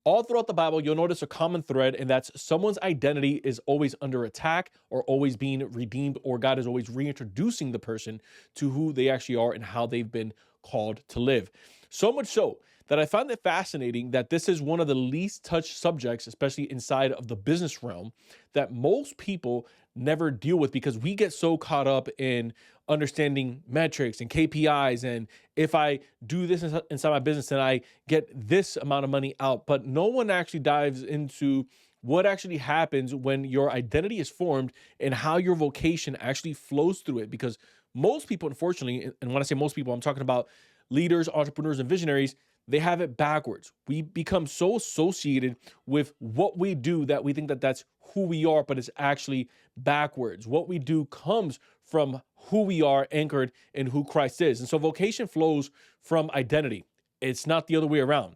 All throughout the Bible, you'll notice a common thread, and that's someone's identity is always under attack or always being redeemed, or God is always reintroducing the person to who they actually are and how they've been called to live. So much so that I find it fascinating that this is one of the least touched subjects, especially inside of the business realm, that most people never deal with because we get so caught up in understanding metrics and KPIs. And if I do this inside my business, then I get this amount of money out. But no one actually dives into what actually happens when your identity is formed and how your vocation actually flows through it. Because most people, unfortunately, and when I say most people, I'm talking about leaders, entrepreneurs, and visionaries, they have it backwards. We become so associated with what we do that we think that that's who we are, but it's actually backwards. What we do comes from who we are anchored in who Christ is. And so vocation flows from identity. It's not the other way around.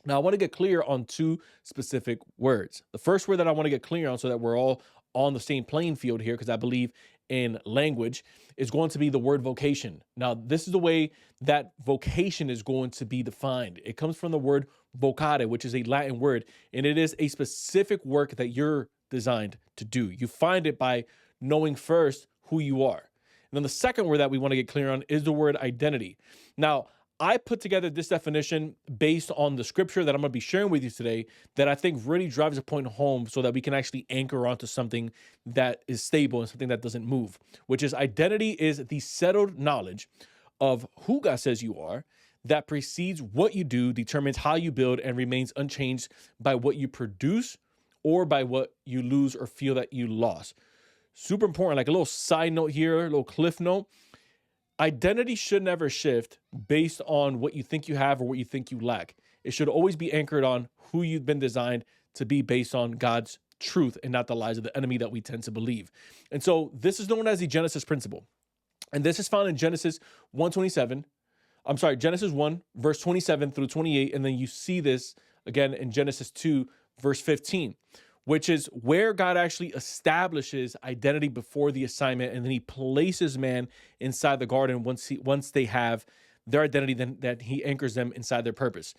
Now, I want to get clear on two specific words. The first word that I want to get clear on so that we're all on the same playing field here, because I believe in language, is going to be the word vocation. Now, this is the way that vocation is going to be defined. It comes from the word vocare, which is a Latin word, and it is a specific work that you're designed to do. You find it by knowing first who you are. And then the second word that we want to get clear on is the word identity. Now, I put together this definition based on the scripture that I'm going to be sharing with you today that I think really drives a point home so that we can actually anchor onto something that is stable and something that doesn't move, which is identity is the settled knowledge of who God says you are that precedes what you do, determines how you build, and remains unchanged by what you produce or by what you lose or feel that you lost. Super important, like a little side note here, a little cliff note. Identity should never shift based on what you think you have or what you think you lack. It should always be anchored on who you've been designed to be based on God's truth and not the lies of the enemy that we tend to believe. And so this is known as the Genesis principle. And this is found in Genesis 1:27. I'm sorry, Genesis 1, verse 27 through 28. And then you see this again in Genesis 2, verse 15, which is where God actually establishes identity before the assignment, and then he places man inside the garden once they have their identity, then that he anchors them inside their purpose.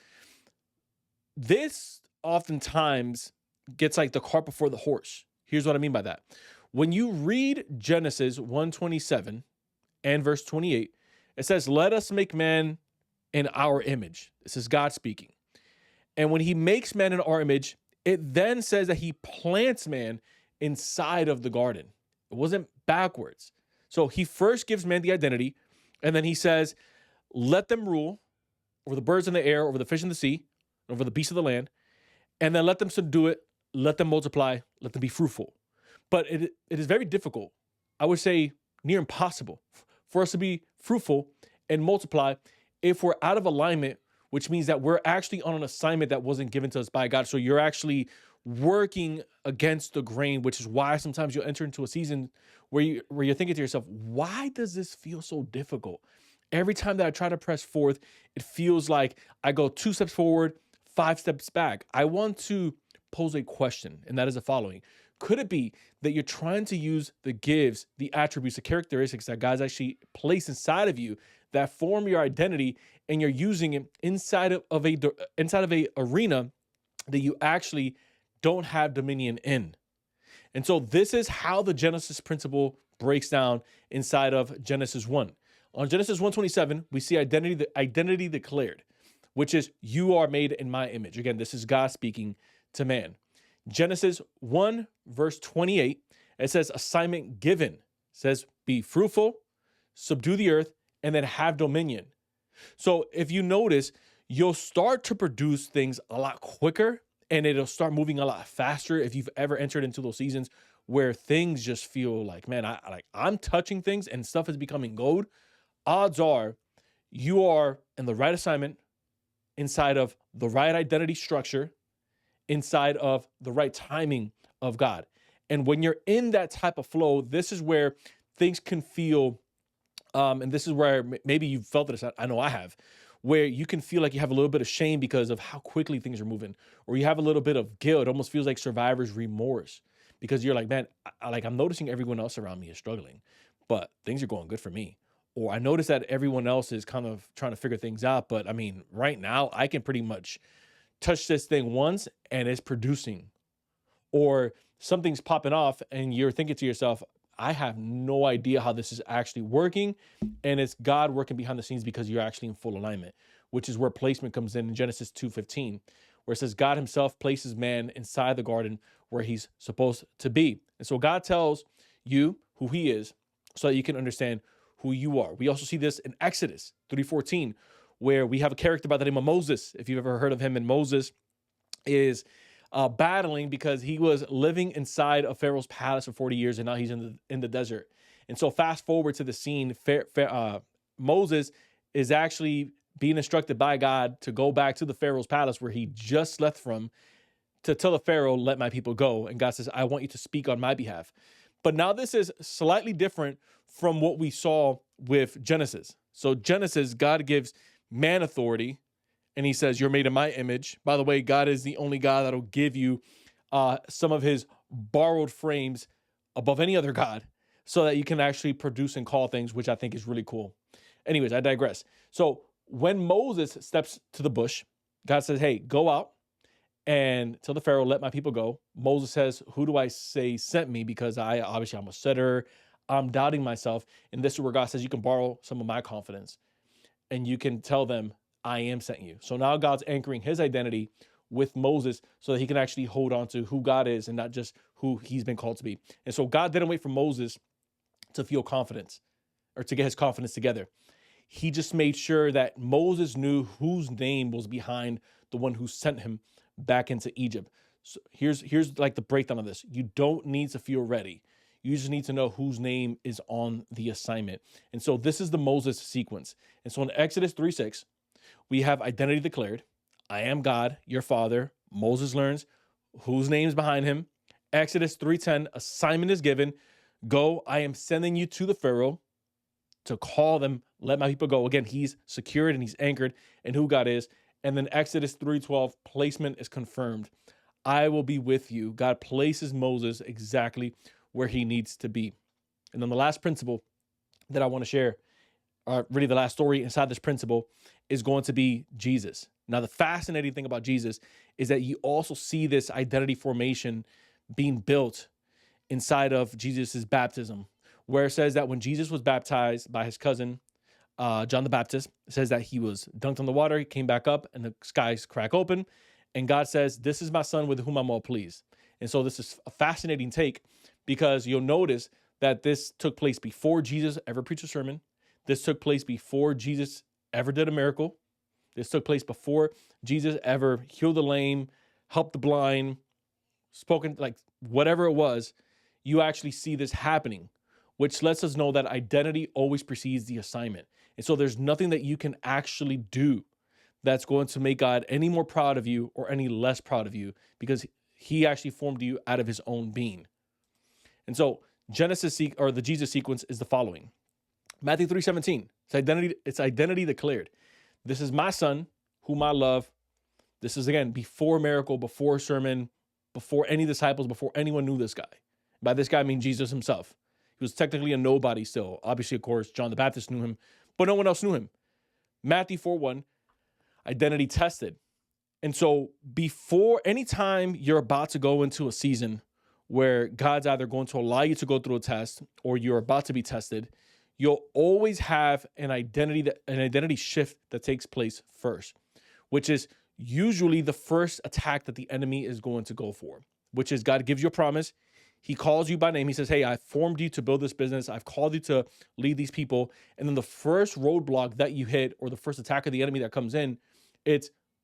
This oftentimes gets like the cart before the horse. Here's what I mean by that. When you read Genesis 1:27 and verse 28, it says, "Let us make man in our image." This is God speaking. And when he makes man in our image, it then says that he plants man inside of the garden. It wasn't backwards. So he first gives man the identity, and then he says, let them rule over the birds in the air, over the fish in the sea, over the beasts of the land, and then let them subdue it, let them multiply, let them be fruitful. But it is very difficult, I would say near impossible, for us to be fruitful and multiply if we're out of alignment, which means that we're actually on an assignment that wasn't given to us by God. So you're actually working against the grain, which is why sometimes you'll enter into a season where you're thinking to yourself, why does this feel so difficult? Every time that I try to press forth, it feels like I go 2 steps forward, 5 steps back. I want to pose a question, and that is the following. Could it be that you're trying to use the gifts, the attributes, the characteristics that God's actually placed inside of you that form your identity, and you're using it inside of a arena that you actually don't have dominion in? And so this is how the Genesis principle breaks down inside of Genesis 1. On Genesis 1:27, we see identity declared, which is you are made in my image. Again, this is God speaking to man. Genesis 1, verse 28, it says assignment given. It says be fruitful, subdue the earth, and then have dominion. So if you notice, you'll start to produce things a lot quicker, and it'll start moving a lot faster if you've ever entered into those seasons where things just feel like, man, I'm touching things and stuff is becoming gold. Odds are you are in the right assignment, inside of the right identity structure, inside of the right timing of God. And when you're in that type of flow, this is where things can feel, and this is where maybe you've felt this, I know I have, where you can feel like you have a little bit of shame because of how quickly things are moving, or you have a little bit of guilt. It almost feels like survivor's remorse because you're like, man, I'm noticing everyone else around me is struggling, but things are going good for me. Or I notice that everyone else is kind of trying to figure things out, but I mean, right now I can pretty much touch this thing once and it's producing, or something's popping off and you're thinking to yourself, I have no idea how this is actually working. And it's God working behind the scenes because you're actually in full alignment, which is where placement comes in Genesis 2:15, where it says God himself places man inside the garden where he's supposed to be. And so God tells you who he is so that you can understand who you are. We also see this in Exodus 3:14, where we have a character by the name of Moses. If you've ever heard of him, and Moses is battling because he was living inside of Pharaoh's palace for 40 years, and now he's in the desert. And so fast forward to the scene, Moses is actually being instructed by God to go back to the Pharaoh's palace where he just left from, to tell the Pharaoh, let my people go. And God says, I want you to speak on my behalf. But now this is slightly different from what we saw with Genesis. So Genesis, God gives man authority, and he says, you're made in my image. By the way, God is the only God that'll give you some of his borrowed frames above any other God so that you can actually produce and call things, which I think is really cool. Anyways, I digress. So when Moses steps to the bush, God says, hey, go out and tell the Pharaoh, let my people go. Moses says, who do I say sent me? Because I'm a setter. I'm doubting myself. And this is where God says, you can borrow some of my confidence and you can tell them, I am sent you. So now God's anchoring his identity with Moses so that he can actually hold on to who God is and not just who he's been called to be. And so God didn't wait for Moses to feel confidence or to get his confidence together. He just made sure that Moses knew whose name was behind the one who sent him back into Egypt. So here's like the breakdown of this. You don't need to feel ready. You just need to know whose name is on the assignment. And so this is the Moses sequence. And so in Exodus 3:6, we have identity declared. I am God, your father. Moses learns whose name's behind him. Exodus 3:10, assignment is given. Go, I am sending you to the Pharaoh to call them, let my people go. Again, he's secured and he's anchored in who God is. And then Exodus 3:12, placement is confirmed. I will be with you. God places Moses exactly where he needs to be. And then the last principle that I want to share, or really the last story inside this principle, is going to be Jesus. Now, the fascinating thing about Jesus is that you also see this identity formation being built inside of Jesus's baptism, where it says that when Jesus was baptized by his cousin, John the Baptist, it says that he was dunked on the water, he came back up, and the skies crack open, and God says, this is my son with whom I'm well pleased. And so this is a fascinating take because you'll notice that this took place before Jesus ever preached a sermon. This took place before Jesus ever did a miracle. This took place before Jesus ever healed the lame, helped the blind, spoken, like whatever it was. You actually see this happening, which lets us know that identity always precedes the assignment. And so there's nothing that you can actually do that's going to make God any more proud of you or any less proud of you, because he actually formed you out of his own being. And so the Jesus sequence is the following. Matthew 3:17, it's identity declared. This is my son, whom I love. This is, again, before miracle, before sermon, before any disciples, before anyone knew this guy. By this guy, I mean Jesus himself. He was technically a nobody still. Obviously, of course, John the Baptist knew him, but no one else knew him. Matthew 4:1, identity tested. And so anytime you're about to go into a season where God's either going to allow you to go through a test or you're about to be tested, you'll always have an identity shift that takes place first, which is usually the first attack that the enemy is going to go for, which is God gives you a promise. He calls you by name. He says, hey, I formed you to build this business. I've called you to lead these people. And then the first roadblock that you hit, or the first attack of the enemy that comes in,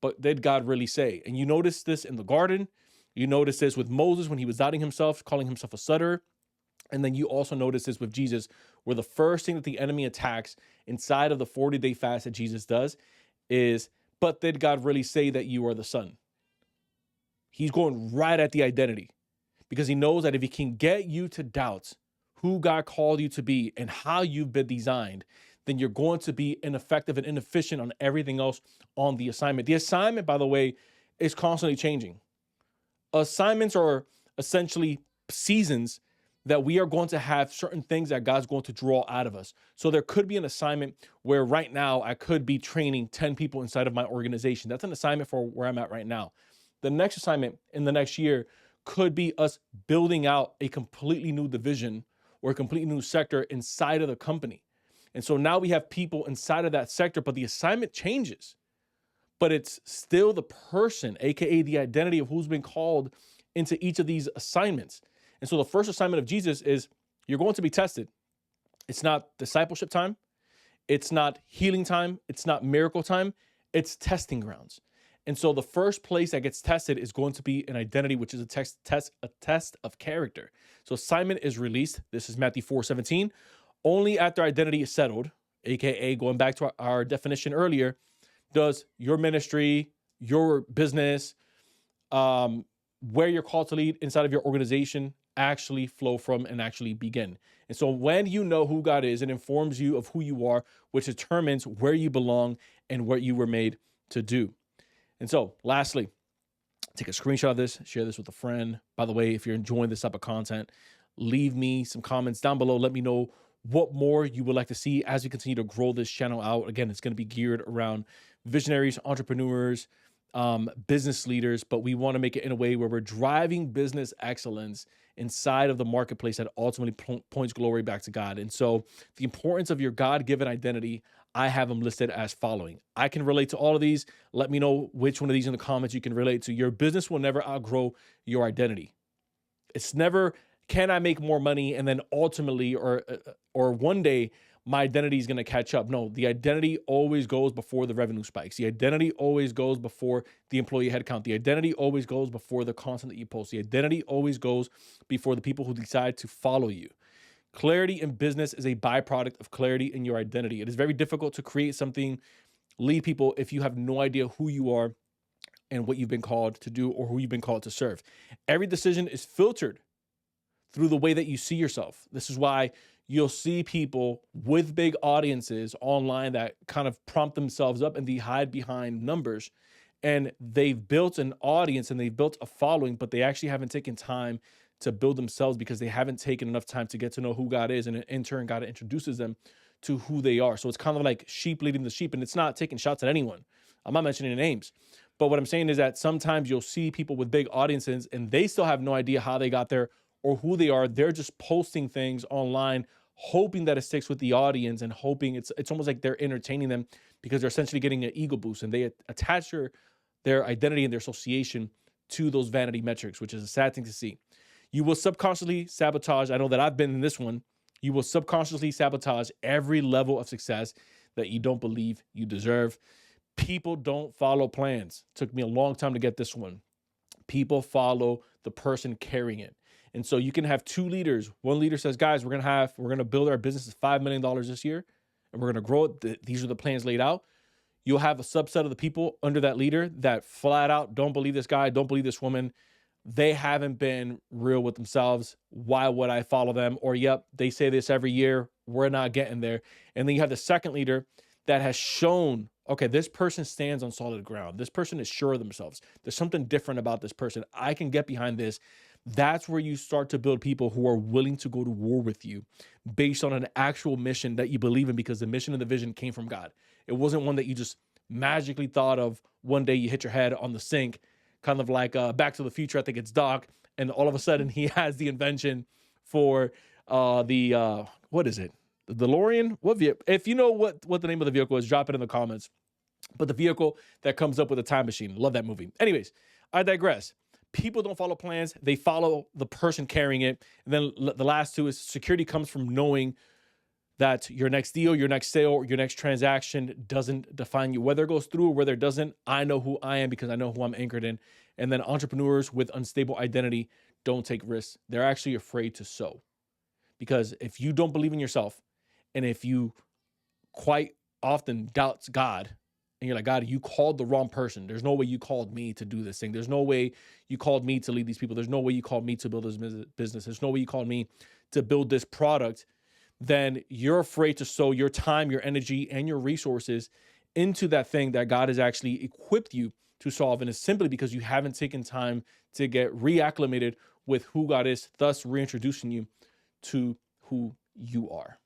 but did God really say? And you notice this in the garden. You notice this with Moses when he was doubting himself, calling himself a stutterer. And then you also notice this with Jesus, where the first thing that the enemy attacks inside of the 40-day fast that Jesus does is, but did God really say that you are the son? He's going right at the identity, because he knows that if he can get you to doubt who God called you to be and how you've been designed, then you're going to be ineffective and inefficient on everything else on the assignment. The assignment, by the way, is constantly changing. Assignments are essentially seasons that we are going to have certain things that God's going to draw out of us. So there could be an assignment where right now I could be training 10 people inside of my organization. That's an assignment for where I'm at right now. The next assignment in the next year could be us building out a completely new division or a completely new sector inside of the company. And so now we have people inside of that sector, but the assignment changes. But it's still the person, AKA the identity of who's been called into each of these assignments. And so the first assignment of Jesus is you're going to be tested. It's not discipleship time. It's not healing time. It's not miracle time. It's testing grounds. And so the first place that gets tested is going to be an identity, which is a test of character. So assignment is released. This is Matthew 4:17. Only after identity is settled, AKA going back to our definition earlier, does your ministry, your business, where you're called to lead inside of your organization actually flow from and actually begin. And so when you know who God is, it informs you of who you are, which determines where you belong and what you were made to do. And so lastly, take a screenshot of this, share this with a friend. By the way, if you're enjoying this type of content, leave me some comments down below. Let me know what more you would like to see as we continue to grow this channel out. Again, it's going to be geared around visionaries, entrepreneurs, business leaders, but we want to make it in a way where we're driving business excellence inside of the marketplace that ultimately points glory back to God. And so the importance of your God-given identity, I have them listed as following. I can relate to all of these. Let me know which one of these in the comments you can relate to. Your business will never outgrow your identity. It's never, can I make more money? And then ultimately, or one day, my identity is going to catch up. No, the identity always goes before the revenue spikes. The identity always goes before the employee headcount. The identity always goes before the content that you post. The identity always goes before the people who decide to follow you. Clarity in business is a byproduct of clarity in your identity. It is very difficult to create something, lead people, if you have no idea who you are and what you've been called to do or who you've been called to serve. Every decision is filtered through the way that you see yourself. This is why you'll see people with big audiences online that kind of prompt themselves up and they hide behind numbers, and they've built an audience and they've built a following, but they actually haven't taken time to build themselves because they haven't taken enough time to get to know who God is. And in turn, God introduces them to who they are. So it's kind of like sheep leading the sheep, and it's not taking shots at anyone. I'm not mentioning names, but what I'm saying is that sometimes you'll see people with big audiences and they still have no idea how they got there or who they are. They're just posting things online, hoping that it sticks with the audience and hoping it's almost like they're entertaining them because they're essentially getting an ego boost, and they attach their identity and their association to those vanity metrics, which is a sad thing to see. You will subconsciously sabotage. I know that I've been in this one. You will subconsciously sabotage every level of success that you don't believe you deserve. People don't follow plans. It took me a long time to get this one. People follow the person carrying it. And so you can have two leaders. One leader says, guys, we're going to build our business to $5 million this year, and we're going to grow it. These are the plans laid out. You'll have a subset of the people under that leader that flat out don't believe this guy, don't believe this woman. They haven't been real with themselves. Why would I follow them? Or, yep, they say this every year. We're not getting there. And then you have the second leader that has shown, okay, this person stands on solid ground. This person is sure of themselves. There's something different about this person. I can get behind this. That's where you start to build people who are willing to go to war with you based on an actual mission that you believe in, because the mission and the vision came from God. It wasn't one that you just magically thought of one day you hit your head on the sink, kind of like Back to the Future. I think it's Doc, and all of a sudden he has the invention for what is it? The DeLorean? If you know what the name of the vehicle is, drop it in the comments. But the vehicle that comes up with a time machine. Love that movie. Anyways, I digress. People don't follow plans. They follow the person carrying it. And then the last two is security comes from knowing that your next deal, your next sale, or your next transaction doesn't define you. Whether it goes through or whether it doesn't, I know who I am because I know who I'm anchored in. And then entrepreneurs with unstable identity don't take risks. They're actually afraid to sow. Because if you don't believe in yourself, and if you quite often doubt God, and you're like, God, you called the wrong person. There's no way you called me to do this thing. There's no way you called me to lead these people. There's no way you called me to build this business. There's no way you called me to build this product. Then you're afraid to sow your time, your energy, and your resources into that thing that God has actually equipped you to solve. And it's simply because you haven't taken time to get reacclimated with who God is, thus reintroducing you to who you are.